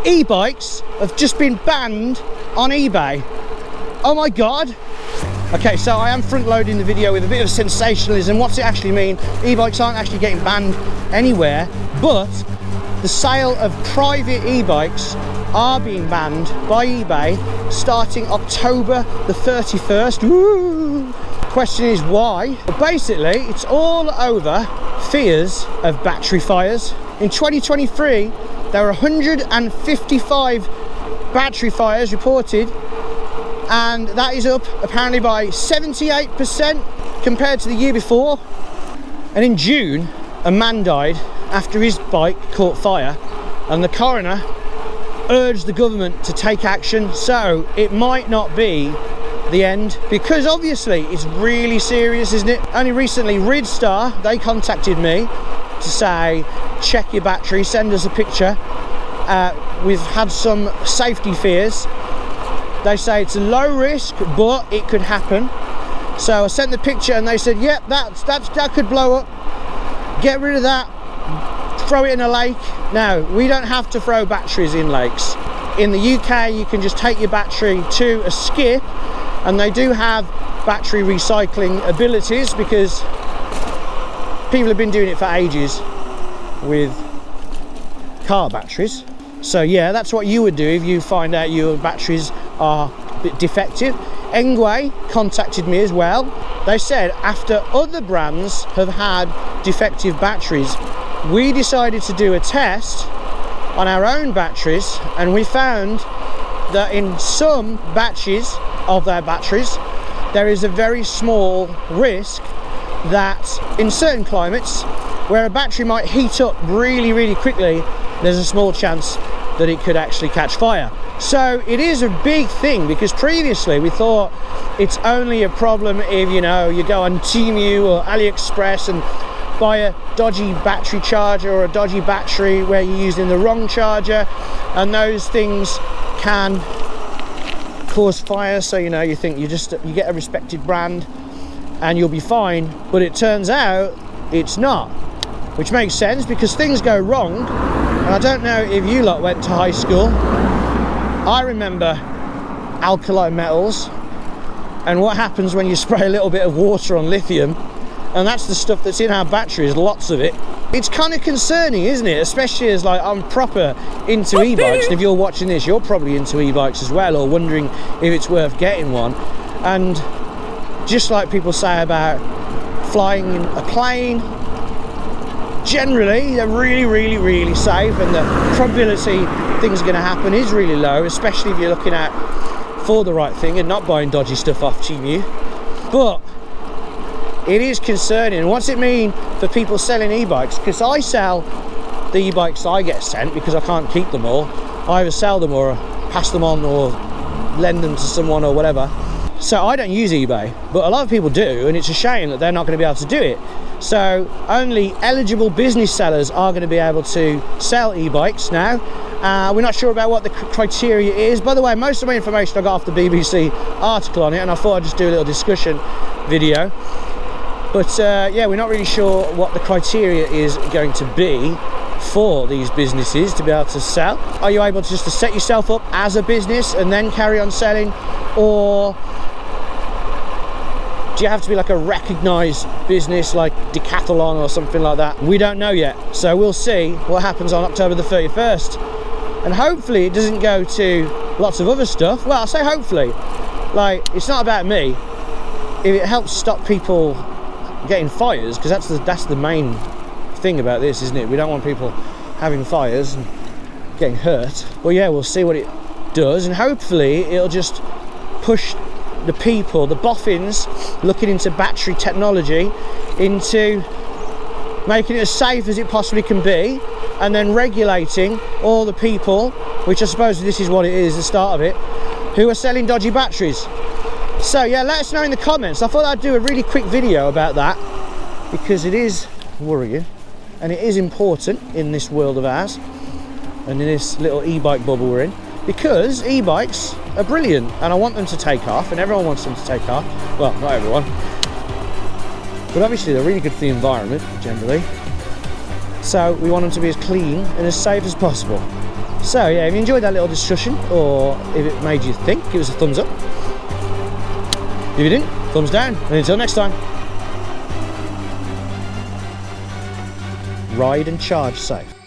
E-bikes have just been banned on eBay. Oh my God. Okay, so I am front loading the video with a bit of sensationalism. What's it actually mean? E-bikes aren't actually getting banned anywhere, but the sale of private e-bikes are being banned by eBay starting October the 31st. Woo! Question is why? Well, basically, it's all over fears of battery fires. In 2023, there were 155 battery fires reported, and that is up apparently by 78% compared to the year before. And in June, a man died after his bike caught fire, and the coroner urged the government to take action. So it might not be the end, because obviously it's really serious, isn't it? Only recently, Ridstar, they contacted me to say, check your battery, send us a picture. We've had some safety fears. They say it's a low risk, but it could happen. So I sent the picture and they said, yep, that could blow up. Get rid of that, throw it in a lake. Now, we don't have to throw batteries in lakes. In the UK, you can just take your battery to a skip, and they do have battery recycling abilities because people have been doing it for ages with car batteries. So yeah, that's what you would do if you find out your batteries are a bit defective. Enquiries contacted me as well. They said after other brands have had defective batteries, we decided to do a test on our own batteries, and we found that in some batches of their batteries, there is a very small risk that in certain climates where a battery might heat up really quickly, there's a small chance that it could actually catch fire. So it is a big thing, because previously we thought it's only a problem if, you know, you go on Temu or AliExpress and buy a dodgy battery charger or a dodgy battery where you're using the wrong charger, and those things can cause fire. So, you know, you think you get a respected brand and you'll be fine, but it turns out it's not, which makes sense because things go wrong. And I don't know if you lot went to high school. I remember alkali metals and what happens when you spray a little bit of water on lithium, and that's the stuff that's in our batteries, lots of it. It's kind of concerning, isn't it? Especially as, like, I'm proper into e-bikes, and if you're watching this, you're probably into e-bikes as well, or wondering if it's worth getting one. And just like people say about flying in a plane, generally they're really safe, and the probability things are going to happen is really low, especially if you're looking at for the right thing and not buying dodgy stuff off Temu. But it is concerning. What's it mean for people selling e-bikes? Because I sell the e-bikes I get sent because I can't keep them all. I either sell them or pass them on or lend them to someone or whatever. So I don't use eBay, but a lot of people do, and it's a shame that they're not going to be able to do it. So only eligible business sellers are going to be able to sell e-bikes now. We're not sure about what the criteria is. By the way, most of my information I got off the BBC article on it, and I thought I'd just do a little discussion video. But yeah, we're not really sure what the criteria is going to be for these businesses to be able to sell. Are you able to just to set yourself up as a business and then carry on selling, or do you have to be like a recognised business like Decathlon or something like that? We don't know yet, so we'll see what happens on October the 31st. And hopefully it doesn't go to lots of other stuff. Well, I say hopefully, like, it's not about me. If it helps stop people getting fires, because that's the main thing about this, isn't it? We don't want people having fires and getting hurt. Well, yeah, we'll see what it does, and hopefully it'll just push the people, the boffins looking into battery technology, into making it as safe as it possibly can be, and then regulating all the people, which I suppose this is what it is, the start of it, who are selling dodgy batteries. So yeah, let us know in the comments. I thought I'd do a really quick video about that, because it is worrying and it is important in this world of ours and in this little e-bike bubble we're in, because e-bikes are brilliant and I want them to take off, and everyone wants them to take off. Well, not everyone, but obviously they're really good for the environment generally, so we want them to be as clean and as safe as possible. So yeah, if you enjoyed that little discussion, or if it made you think, give us a thumbs up. If you didn't, thumbs down. And until next time, ride and charge safe.